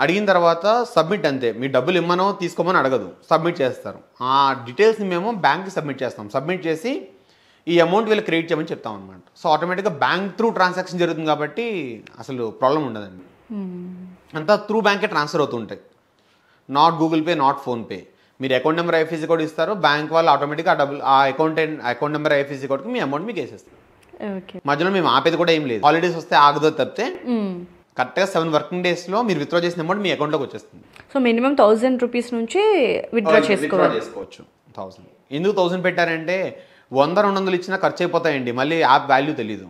అడిగిన తర్వాత సబ్మిట్, అంతే. మీ డబ్బులు ఇమ్మనో తీసుకోమని అడగదు, సబ్మిట్ చేస్తారు. ఆ డీటెయిల్స్ని మేము బ్యాంక్కి సబ్మిట్ చేస్తాం. సబ్మిట్ చేసి ఈ అమౌంట్ వీళ్ళు క్రెడిట్ చేయమని చెప్తాం అనమాట. సో ఆటోమేటిక్గా బ్యాంక్ త్రూ ట్రాన్సాక్షన్ జరుగుతుంది కాబట్టి అసలు ప్రాబ్లం ఉండదండి. అంతా త్రూ బ్యాంకే ట్రాన్స్ఫర్ అవుతుంటాయి, not Google pay, not PhonePe. మీరు అకౌంట్ నెంబర్, ఐఎఫ్ఎస్సి కోడ్ ఇస్తారు, బ్యాంక్ వాళ్ళు ఆటోమేటిక్గా ఆ అకౌంట్ నెంబర్, ఐఎఫ్ఎస్సి కోడ్కి మీ అమౌంట్ మీకు వేసేస్తారు. మధ్యలో మేము ఆపేది కూడా ఏం లేదు. హాలిడేస్ వస్తే ఆగదో తప్పితే కరెక్ట్గా 7 working daysలో మీరు విత్డ్రా చేసిన అమౌంట్ మీ అకౌంట్లోకి వచ్చేస్తుంది. సో మినిమం 1000 rupees నుంచి విత్డ్రా చేసుకోవచ్చు. 1000 ఎందుకు 1000 పెట్టారంటే 100-200 ఇచ్చినా ఖర్చు అయిపోతాయండి, మళ్ళీ యాప్ వాల్యూ తెలీదు.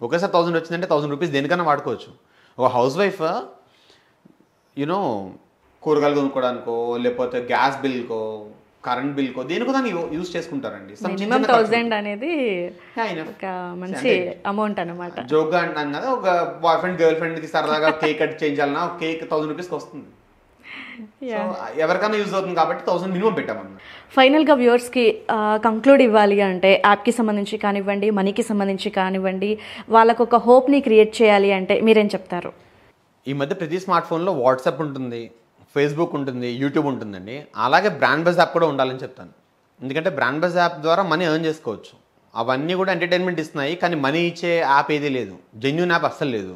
ఒకేసారి 1000 వచ్చిందంటే 1000 rupees దేనికన్నా వాడుకోవచ్చు. ఒక హౌస్ వైఫ్ యూనో కూరగాయలు కొనుక్కోవడానికో, లేకపోతే గ్యాస్ బిల్కో, కరెంట్ బిల్కో, దేనికో దాన్ని యూజ్ చేసుకుంటారండి. మినిమం 1000 అనేది ఒక మంచి అమౌంట్ అనమాట. జోక్గా అంటాం కదా, ఒక బాయ్ ఫ్రెండ్ గర్ల్ ఫ్రెండ్కి సరదాగా కేక్ కట్ చేయించాలన్నా కేక్ 1000 rupeesకి వస్తుంది. సో ఎవరికైనా యూజ్ అవుతుంది కాబట్టి 1000 మినిమం పెట్టామన్నమాట. ఫైనల్గా వ్యూవర్స్కి కంక్లూడ్ ఇవ్వాలి అంటే యాప్కి సంబంధించి కానివ్వండి, మనీకి సంబంధించి కానివ్వండి, వాళ్ళకు ఒక హోప్ని క్రియేట్ చేయాలి అంటే మీరేం చెప్తారు? ఈ మధ్య ప్రతి స్మార్ట్ ఫోన్లో వాట్సాప్ ఉంటుంది, ఫేస్బుక్ ఉంటుంది, యూట్యూబ్ ఉంటుందండి. అలాగే బ్రాండ్ బజ్ యాప్ కూడా ఉండాలని చెప్తాను. ఎందుకంటే బ్రాండ్ బజ్ యాప్ ద్వారా మనీ ఎర్న్ చేసుకోవచ్చు. అవన్నీ కూడా ఎంటర్టైన్మెంట్ ఇస్తున్నాయి, కానీ మనీ ఇచ్చే యాప్ ఏదీ లేదు, జెన్యూన్ యాప్ అస్సలు లేదు.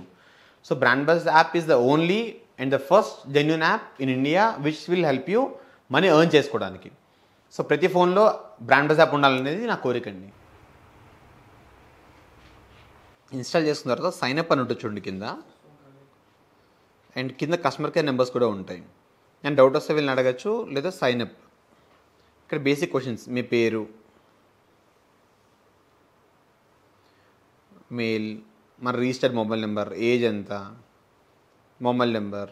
So brand buzz app is the only and the first genuine app in India which will help you money earn చేసుకోవడానికి. సో ప్రతి ఫోన్లో బ్రాండ్ బజ్ యాప్ ఉండాలనేది నా కోరిక అండి. ఇన్స్టాల్ చేసుకున్న తర్వాత సైన్ అప్ అని ఉంటుంది చూడండి కింద, అండ్ కింద కస్టమర్ కేర్ నెంబర్స్ కూడా ఉంటాయి. అండ్ డౌట్ వస్తే వీళ్ళని అడగచ్చు, లేదా సైన్ అప్. ఇక్కడ బేసిక్ క్వశ్చన్స్, మీ పేరు, మెయిల్, మన రిజిస్టర్డ్ మొబైల్ నెంబర్, ఏజ్ ఎంత, మొబైల్ నెంబర్,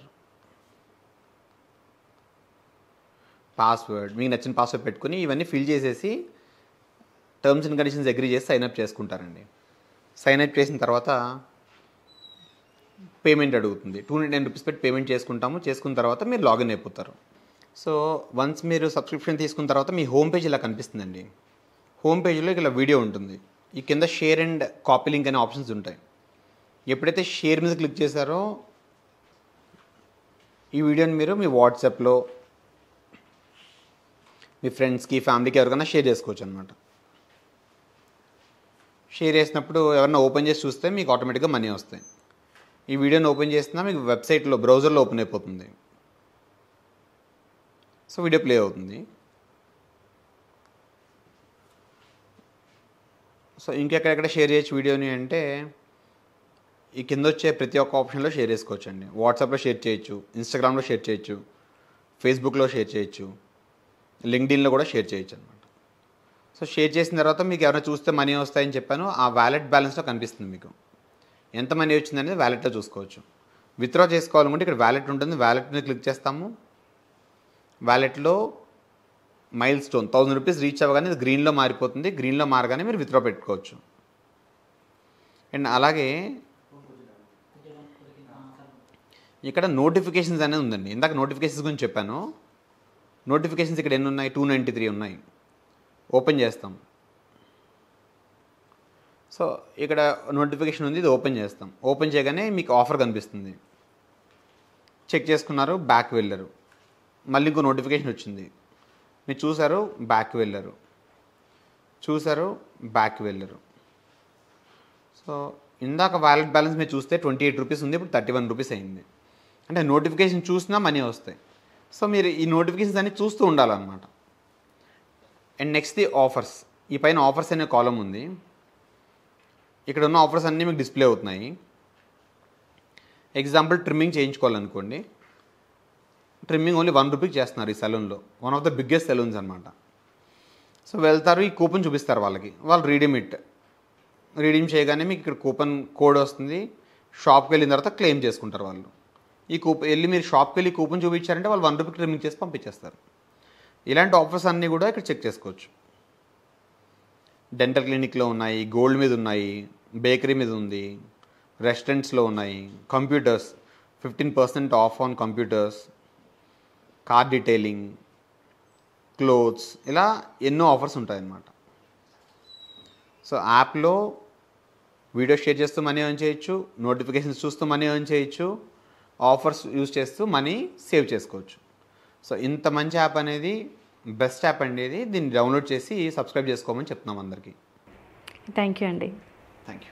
పాస్వర్డ్, మీకు నచ్చిన పాస్వర్డ్ పెట్టుకుని ఇవన్నీ ఫిల్ చేసేసి టర్మ్స్ అండ్ కండిషన్స్ అగ్రీ చేసి సైన్అప్ చేసుకుంటారండి. సైన్అప్ చేసిన తర్వాత పేమెంట్ అడుగుతుంది. 209 రూపీస్ పెట్టి పేమెంట్ చేసుకున్న తర్వాత మీరు లాగిన్ అయిపోతారు. సో వన్స్ మీరు సబ్స్క్రిప్షన్ తీసుకున్న తర్వాత మీ హోమ్ పేజ్ ఇలా కనిపిస్తుందండి. హోమ్ పేజ్లో ఇలా వీడియో ఉంటుంది. ఈ కింద షేర్ అండ్ కాపీ లింక్ అనే ఆప్షన్స్ ఉంటాయి. ఎప్పుడైతే షేర్ మీద క్లిక్ చేశారో ఈ వీడియోని మీరు మీ వాట్సాప్లో మీ ఫ్రెండ్స్కి, ఫ్యామిలీకి ఎవరికైనా షేర్ చేసుకోవచ్చు అనమాట. షేర్ చేసినప్పుడు ఎవరైనా ఓపెన్ చేసి చూస్తే మీకు ఆటోమేటిక్గా మనీ వస్తాయి. ఈ వీడియోని ఓపెన్ చేసినా మీకు వెబ్సైట్లో బ్రౌజర్లో ఓపెన్ అయిపోతుంది. సో వీడియో ప్లే అవుతుంది. సో ఇంకెక్కడెక్కడ షేర్ చేయొచ్చు వీడియోని అంటే ఈ కింద వచ్చే ప్రతి ఒక్క ఆప్షన్లో షేర్ చేసుకోవచ్చు అండి. వాట్సాప్లో షేర్ చేయొచ్చు, ఇన్స్టాగ్రామ్లో షేర్ చేయొచ్చు, ఫేస్బుక్లో షేర్ చేయొచ్చు, లింక్డ్ఇన్లో కూడా షేర్ చేయొచ్చు అనమాట. సో షేర్ చేసిన తర్వాత మీకు ఎవరైనా చూస్తే మనీ వస్తాయని చెప్పాను. ఆ వ్యాలెట్ బ్యాలెన్స్లో కనిపిస్తుంది మీకు ఎంత మనీ వచ్చిందనేది వ్యాలెట్లో చూసుకోవచ్చు. విత్డ్రా చేసుకోవాలనుకుంటే ఇక్కడ వ్యాలెట్ ఉంటుంది. వ్యాలెట్ మీద క్లిక్ చేస్తాము. వ్యాలెట్లో మైల్ స్టోన్ 1000 రూపీస్ రీచ్ అవ్వగానే ఇది గ్రీన్లో మారిపోతుంది. గ్రీన్లో మారగానే మీరు విత్డ్రా పెట్టుకోవచ్చు. అండ్ అలాగే ఇక్కడ నోటిఫికేషన్స్ అనేది ఉందండి. ఇందాక నోటిఫికేషన్స్ గురించి చెప్పాను. నోటిఫికేషన్స్ ఇక్కడ ఎన్ని ఉన్నాయి? 293 ఉన్నాయి. ఓపెన్ చేస్తాం. సో ఇక్కడ నోటిఫికేషన్ ఉంది, ఇది ఓపెన్ చేస్తాం. ఓపెన్ చేయగానే మీకు ఆఫర్ కనిపిస్తుంది. చెక్ చేసుకున్నారు, బ్యాక్ వెళ్ళరు. మళ్ళీ ఇంకో నోటిఫికేషన్ వచ్చింది. మీరు చూసారు, బ్యాక్ వెళ్ళరు, చూసారు, బ్యాక్ వెళ్ళరు. సో ఇందాక వ్యాలెట్ బ్యాలెన్స్ మీరు చూస్తే 28 రూపీస్ ఉంది, ఇప్పుడు 31 రూపీస్ అయింది. అంటే నోటిఫికేషన్ చూసినా మనీ వస్తాయి. సో మీరు ఈ నోటిఫికేషన్స్ అన్ని చూస్తూ ఉండాలన్నమాట. And next the offers. ఈ పైన ఆఫర్స్ అనే కాలం ఉంది. ఇక్కడ ఉన్న ఆఫర్స్ అన్నీ మీకు డిస్ప్లే అవుతున్నాయి. ఎగ్జాంపుల్ ట్రిమ్మింగ్ చేయించుకోవాలనుకోండి. ట్రిమ్మింగ్ ఓన్లీ 1 రూపీకి చేస్తున్నారు ఈ సెలూన్లో. One of the biggest salons అనమాట. సో వెళ్తారు, ఈ కూపన్ చూపిస్తారు వాళ్ళకి. వాళ్ళు రీడీమ్ చేయగానే మీకు ఇక్కడ కూపన్ కోడ్ వస్తుంది. షాప్కి వెళ్ళిన తర్వాత క్లెయిమ్ చేసుకుంటారు వాళ్ళు. ఈ వెళ్ళి మీరు షాప్కి వెళ్ళి కూపన్ చూపించారంటే వాళ్ళు 1 రూపీకి ట్రిమ్మింగ్ చేసి పంపించేస్తారు. ఇలాంటి ఆఫర్స్ అన్నీ కూడా ఇక్కడ చెక్ చేసుకోవచ్చు. డెంటల్ క్లినిక్లో ఉన్నాయి, గోల్డ్ మీద ఉన్నాయి, బేకరీ మీద ఉంది, రెస్టారెంట్స్లో ఉన్నాయి, computers 15% of on computers, car detailing, clothes, ఇలా ఎన్నో ఆఫర్స్ ఉంటాయన్నమాట. సో యాప్లో వీడియో షేర్ చేస్తూ మనీ ఎర్న్ చేయొచ్చు, నోటిఫికేషన్స్ చూస్తూ మనీ ఎర్న్ చేయొచ్చు, ఆఫర్స్ యూజ్ చేస్తూ మనీ సేవ్ చేసుకోవచ్చు. సో ఇంత మంచి యాప్ అనేది బెస్ట్ యాప్ అండి. ఇది దీన్ని డౌన్లోడ్ చేసి సబ్స్క్రైబ్ చేసుకోమని చెప్తున్నాం అందరికీ. థ్యాంక్ యూ అండి. Thank you.